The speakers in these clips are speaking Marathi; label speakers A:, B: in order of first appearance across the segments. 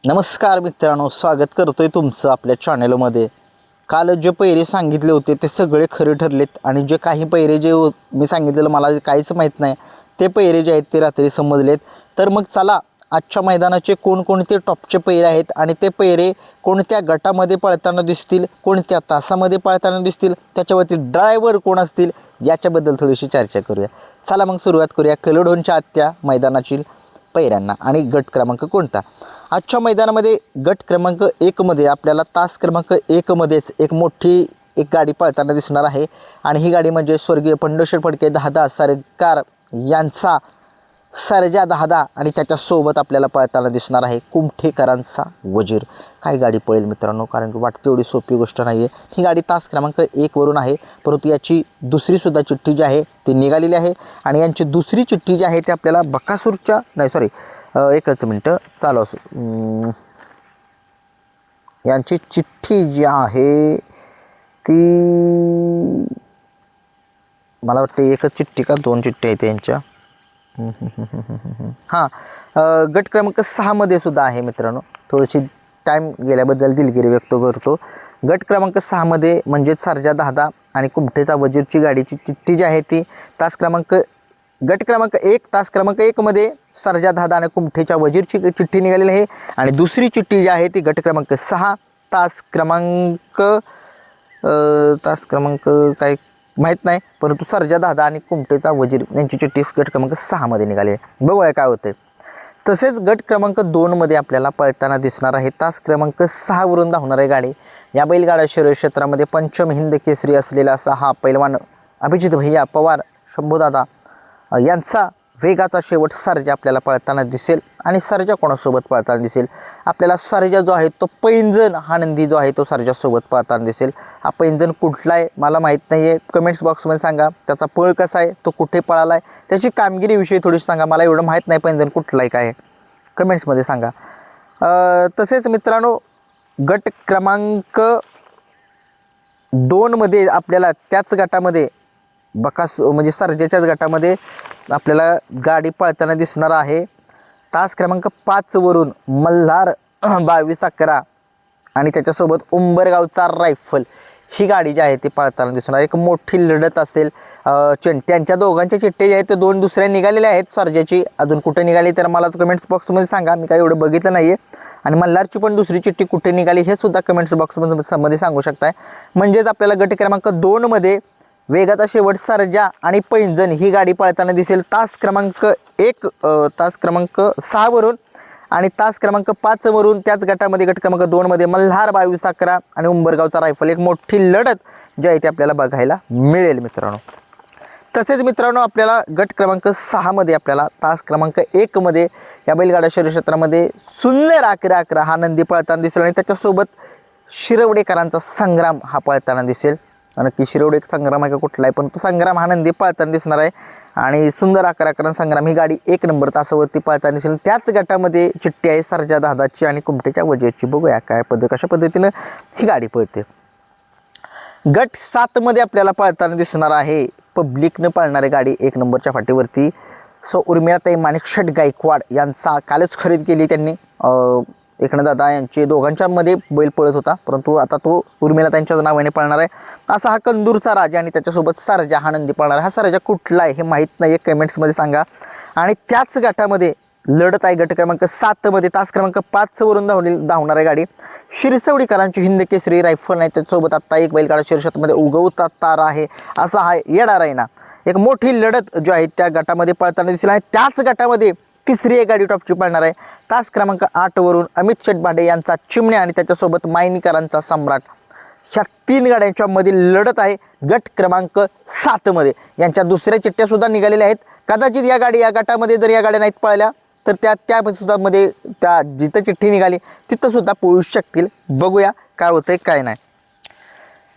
A: नमस्कार मित्रांनो, स्वागत करतोय तुमचं आपल्या चॅनलमध्ये। काल जे पैरे सांगितले होते ते सगळे खरे ठरलेत आणि जे काही पैरे मी सांगितलेलं मला काहीच माहीत नाही ते पैरे जे आहेत ते रात्री समजलेत। तर मग चला आजच्या मैदानाचे कोणकोणते टॉपचे पैरे आहेत आणि ते पैरे कोणत्या गटामध्ये पळताना दिसतील, कोणत्या तासामध्ये पळताना दिसतील, त्याच्यावरती ड्रायव्हर कोण असतील याच्याबद्दल थोडीशी चर्चा करूया। चला मग सुरुवात करूया कलोडोनच्या आजच्या मैदानाची पैऱ्यांना आणि गट क्रमांक कोणता। आजच्या मैदानामध्ये गट क्रमांक 1 मध्ये आपल्याला तास क्रमांक 1 मध्येच एक मोठी गाडी पळताना दिसणार आहे आणि ही गाडी म्हणजे स्वर्गीय पंढरशेठ फडके दादा सरकार यांचा सर्जा दादा आणि त्याच्यासोबत आपल्याला पळताना दिसणार आहे कुमठेकरांचा वजीर। काय गाडी पळेल मित्रांनो, कारण की वाटते एवढी सोपी गोष्ट नाही आहे। ही गाडी तास क्रमांक 1 वरून आहे, परंतु याची दुसरीसुद्धा चिठ्ठी जी आहे ती निघालेली आहे आणि यांची दुसरी चिठ्ठी जी आहे ती आपल्याला बकासूरच्या एकच मिनटं चालू असो। यांची चिठ्ठी जी आहे ती मला वाटते एकच चिठ्ठी का दोन चिठ्ठी आहेत यांच्या। हां, गट क्रमांक 6 मध्ये सुद्धा आहे मित्रांनो। थोडीशी टाईम गेल्याबद्दल दिलगिरी व्यक्त करतो। गट क्रमांक 6 मध्ये म्हणजेच सर्जा दादा आणि कुमठेचा वजीरची गाडीची चिठ्ठी जी आहे ती गट क्रमांक 1 तास क्रमांक 1 मध्ये सर्जा दादा आणि कुमठेच्या वजीरची चिठ्ठी निघालेली आहे आणि दुसरी चिठ्ठी जी आहे ती गट क्रमांक 6 तास क्रमांक काय माहीत नाही, परंतु सर्जा दादा आणि कुमठेचा वजीर यांची चिठ्ठी गट क्रमांक 6 मध्ये निघाली आहे। बघूया काय होते। तसेच गट क्रमांक 2 मध्ये आपल्याला पळताना दिसणार आहे तास क्रमांक 6 वरून धावणार आहे गाडी। या बैलगाडा शर्यत क्षेत्रामध्ये पंचम हिंद केसरी असलेला असा हा पैलवान अभिजित भैया पवार शंभूदादा यांचा वेगाचा शेवट सर्जा आपल्याला पळताना दिसेल। आणि सर्जा कोणासोबत पळताना दिसेल आपल्याला? सर्जा जो आहे तो पैंजण हा नंदी जो आहे तो सर्जासोबत पळताना दिसेल। हा पैंजण कुठला आहे मला माहीत नाही आहे, कमेंट्स बॉक्समध्ये सांगा। त्याचा पळ कसा आहे, तो कुठे पळाला आहे, त्याची कामगिरीविषयी थोडीशी सांगा। मला एवढं माहीत नाही पैंजण कुठला आहे काय आहे, कमेंट्समध्ये सांगा। तसेच मित्रांनो गट क्रमांक 2 मध्ये आपल्याला त्याच गटामध्ये म्हणजे सर्जेच्याच गटामध्ये आपल्याला गाडी पळताना दिसणार आहे। तास क्रमांक 5 वरून मल्हार 2211 आणि त्याच्यासोबत उंबरगावचा रायफल ही गाडी जी आहे ती पळताना दिसणार। एक मोठी लढत असेल। त्यांच्या दोघांच्या चिठ्ठ्या जे आहेत ते 2 दुसऱ्या निघालेल्या आहेत। सर्जाची अजून कुठे निघाली तर मला कमेंट्स बॉक्समध्ये सांगा, मी काही एवढं बघितलं नाही आहे। आणि मल्हारची पण दुसरी चिठ्ठी कुठे निघाली हे सुद्धा कमेंट्स बॉक्समध्ये सांगू शकताय। म्हणजेच आपल्याला गट क्रमांक 2 मध्ये वेगाचा शेवट सर्जा आणि पैंजण ही गाडी पळताना दिसेल तास क्रमांक 6 वरून आणि तास क्रमांक 5 वरून त्याच गटामध्ये गट क्रमांक 2 मध्ये मल्हार 2211 आणि उंबरगावचा रायफल एक मोठी लढत जी आहे ती आपल्याला बघायला मिळेल मित्रांनो। तसेच मित्रांनो आपल्याला गट क्रमांक 6 मध्ये आपल्याला तास क्रमांक 1 मध्ये या बैलगाडा शर्यत क्षेत्रामध्ये सुंदर 11 हा नंदी पळताना दिसेल आणि त्याच्यासोबत शिरवडेकरांचा संग्राम हा पळताना दिसेल। नक्की शिरवडे संग्राम आहे का कुठला आहे, पण तो संग्राम हा नंदी पळताना दिसणार आहे आणि सुंदर 11 संग्राम ही गाडी 1 नंबर तासावरती पळताना दिसेल। त्याच गटामध्ये चिठ्ठी आहे सर्जा दादाची आणि कुमठेच्या वजीरची। बघूया कशा पद्धतीनं ही गाडी पळते। गट 7 मध्ये आपल्याला पळताना दिसणार आहे पब्लिकनं पळणारी गाडी 1 नंबरच्या फाटीवरती उर्मिळाताई माणिकशेठ गायकवाड यांचा कालच खरेदी केली त्यांनी। एकनाथ दादा यांचे दोघांच्यामध्ये बैल पळत होता, परंतु आता तो उर्मिळाताईंच्याच नावाने पळणार आहे। असा हा कंदूरचा राजा आणि त्याच्यासोबत सर्जा हा नंदी पळणार आहे। हा सर्जा कुठला आहे हे माहीत नाही आहे, कमेंट्समध्ये सांगा। आणि त्याच गटामध्ये लढत आहे गट क्रमांक 7 मध्ये तास क्रमांक 5 वरून धावणार आहे गाडी शिरसवडीकरांची हिंद केसरी रायफल नाही, त्याच्यासोबत आता एक बैलगाडा शर्यतीमध्ये उगवता तारा आहे असा हा येणार आहे ना। एक मोठी लढत जी आहे त्या गटामध्ये पळताना दिसेल आणि त्याच गटामध्ये तिसरी एक गाडी टॉपची पळणार आहे तास क्रमांक 8 वरून अमित शेटभाडे यांचा चिमण्या आणि त्याच्यासोबत मायनीकरांचा सम्राट। ह्या 3 गाड्यांच्या मधील लढत आहे गट क्रमांक 7 मध्ये। यांच्या दुसऱ्या चिठ्ठ्या सुद्धा निघालेल्या आहेत। कदाचित या गटामध्ये जर या गाड्या नाहीत पळल्या तर त्या सुद्धा मध्ये त्या जिथं चिठ्ठी निघाली तिथं सुद्धा पळू शकतील। बघूया काय होतंय काय नाही।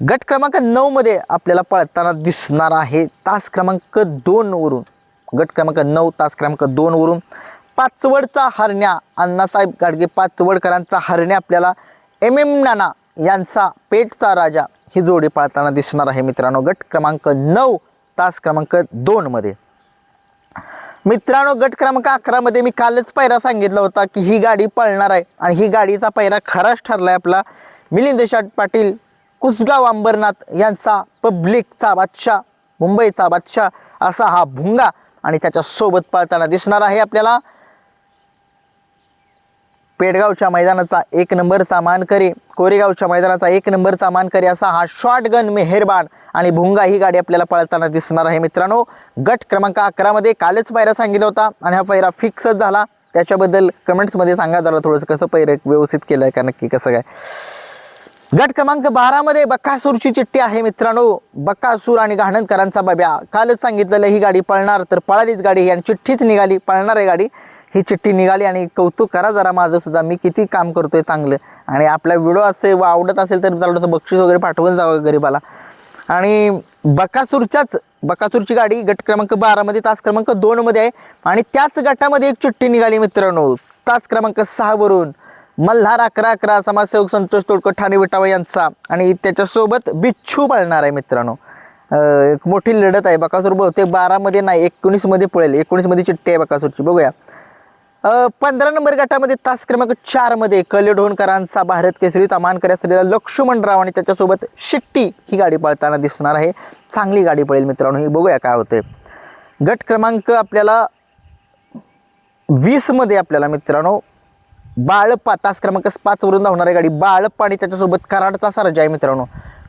A: गट क्रमांक 9 मध्ये आपल्याला पळताना दिसणार आहे तास क्रमांक 2 वरून गट क्रमांक 9 तास क्रमांक 2 वरून पाचवडचा हरण्या अण्णासाहेब गाडगे पाचवडकरांचा हरण्या आपल्याला नाना यांचा पेठचा राजा ही जोडी पळताना दिसणार आहे मित्रांनो गट क्रमांक 9 तास क्रमांक 2 मध्ये। मित्रांनो, गट क्रमांक 11 मध्ये मी कालच पायरा सांगितला होता की ही गाडी पळणार आहे आणि ही गाडीचा पायरा खराच ठरलाय आपला मिलिंद शेठ पाटील कुसगाव अंबरनाथ यांचा पब्लिकचा बादशाह, मुंबईचा बादशाह असा हा भुंगा आणि त्याच्या सोबत पळताना दिसणार आहे आपल्याला पेडगावच्या मैदानाचा 1 नंबरचा मानकरी, कोरेगावच्या मैदानाचा 1 नंबरचा मानकरी असा हा शॉटगन मेहरबान आणि भुंगा ही गाडी आपल्याला पळताना दिसणार आहे मित्रांनो। गट क्रमांक 11 मध्ये कालच पायरा सांगितला होता आणि हा पायरा फिक्सच झाला। त्याच्याबद्दल कमेंट्समध्ये सांगा जरा थोडंसं कसं पायरा व्यवस्थित केलं आहे का नक्की कसं काय। गट क्रमांक 12 मध्ये बकासूरची चिठ्ठी आहे मित्रांनो। बकासूर आणि घाणंदकरांचा बाब्या, कालच सांगितलेलं ही गाडी पळणार तर पळालीच गाडी आणि चिठ्ठीच निघाली, पळणार आहे गाडी, ही चिठ्ठी निघाली आणि कौतुक करा जरा माझं सुद्धा, मी किती काम करतोय चांगलं आणि आपला व्हिडिओ असेल आवडत असेल तर थोडंसं बक्षीस वगैरे पाठवून जावं गरीबाला। आणि बकासूरची गाडी गट क्रमांक 12 मध्ये तास क्रमांक 2 मध्ये आहे आणि त्याच गटामध्ये एक चिठ्ठी निघाली मित्रांनो तास क्रमांक 6 वरून मल्हार 11-11 समाजसेवक संतोष तोडकर ठाणे विटावा यांचा आणि त्याच्यासोबत बिच्छू पळणार आहे मित्रांनो। एक मोठी लढत आहे। बकासूर बहुतेक 12 मध्ये नाही 19 मध्ये पळेल, 19 मध्ये चिठ्ठी आहे बकासूरची, बघूया। 15 नंबर गटामध्ये तास क्रमांक 4 मध्ये कलेढोणकरांचा भारत केसरीचा मानकरी असलेला लक्ष्मणराव आणि त्याच्यासोबत शिट्टी ही गाडी पळताना दिसणार आहे। चांगली गाडी पळेल मित्रांनो, ही बघूया काय होते। गट क्रमांक आपल्याला 20 मध्ये आपल्याला मित्रांनो बाळप्पा तास क्रमांक 5 वरून धावणारी गाडी बाळप्पा आणि त्याच्यासोबत कराडचा सर्जा आहे मित्रांनो।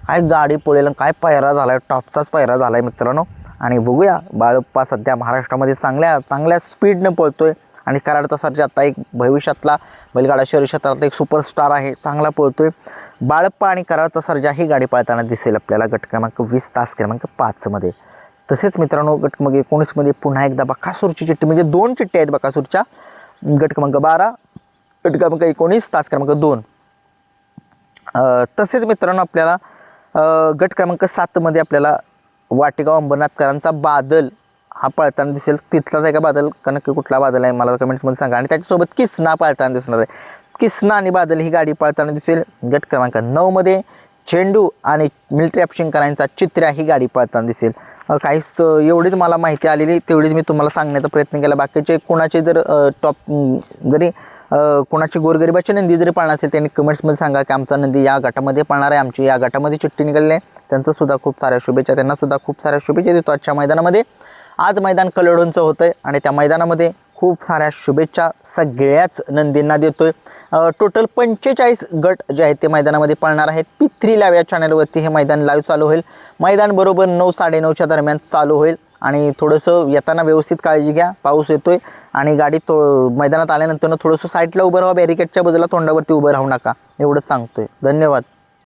A: काय गाडी पळेल, काय पायरा झालाय, टॉपचाच पायरा झालाय मित्रांनो। आणि बघूया बाळप्पा सध्या महाराष्ट्रामध्ये चांगल्या स्पीडनं पळतोय आणि कराडचा सर्जा आता एक भविष्यातला बैलगाडा शहर क्षेत्रातला एक सुपरस्टार आहे, चांगला पळतोय। बाळप्पा आणि कराडचा सर्जा ही गाडी पळताना दिसेल आपल्याला गट क्रमांक 20 तास क्रमांक 5 मध्ये। तसेच मित्रांनो गट क्रमांक 19 मध्ये पुन्हा एकदा बकासूरची चिठ्ठी, म्हणजे 2 चिठ्ठी आहेत बकासूरच्या, गट क्रमांक 12 गट क्रमांक 19 तास क्रमांक 2। तसेच मित्रांनो आपल्याला गट क्रमांक 7 मध्ये आपल्याला वाटेगाव अंबरनाथकरांचा बादल हा पळताना दिसेल। तिथलाच आहे का बादल का नक्की कुठला बादल आहे मला कमेंट्समध्ये सांगा। आणि त्याच्यासोबत किसना पळताना दिसणार आहे, किसना आणि बादल ही गाडी पळताना दिसेल। गट क्रमांक 9 मध्ये चेंडू आणि मिलिटरी ऑप्शनकरांचा चित्र्या ही गाडी पळताना दिसेल। काहीच एवढीच मला माहिती आलेली तेवढीच मी तुम्हाला सांगण्याचा प्रयत्न केला। बाकीचे कोणाचे जर जरी कोणाची गोरगरिबाची नंदी जरी पाळणार असेल त्यांनी कमेंट्समध्ये सांगा की आमचा नंदी या गटामध्ये पाळणार आहे, आमची या गटामध्ये चिठ्ठी निघाली आहे, त्यांचं सुद्धा खूप साऱ्या शुभेच्छा, त्यांना सुद्धा खूप साऱ्या शुभेच्छा देतो आजच्या मैदानामध्ये। आज मैदान कलेढोणचं होतं आहे आणि त्या मैदानामध्ये खूप साऱ्या शुभेच्छा सगळ्याच नंदींना देतोय। टोटल 45 गट जे आहेत ते मैदानामध्ये पळणार आहेत। P3 लाईव्ह या चॅनलवरती हे मैदान लाईव्ह चालू होईल। मैदान बरोबर 9-9:30च्या दरम्यान चालू होईल आणि थोडंसं येताना व्यवस्थित काळजी घ्या, पाऊस येतोय आणि गाडी मैदानात आल्यानंतर थोडंसं साईडला उभं राहा, बॅरिकेडच्या बाजूला तोंडावरती उभं राहू नका, एवढंच सांगतोय। धन्यवाद।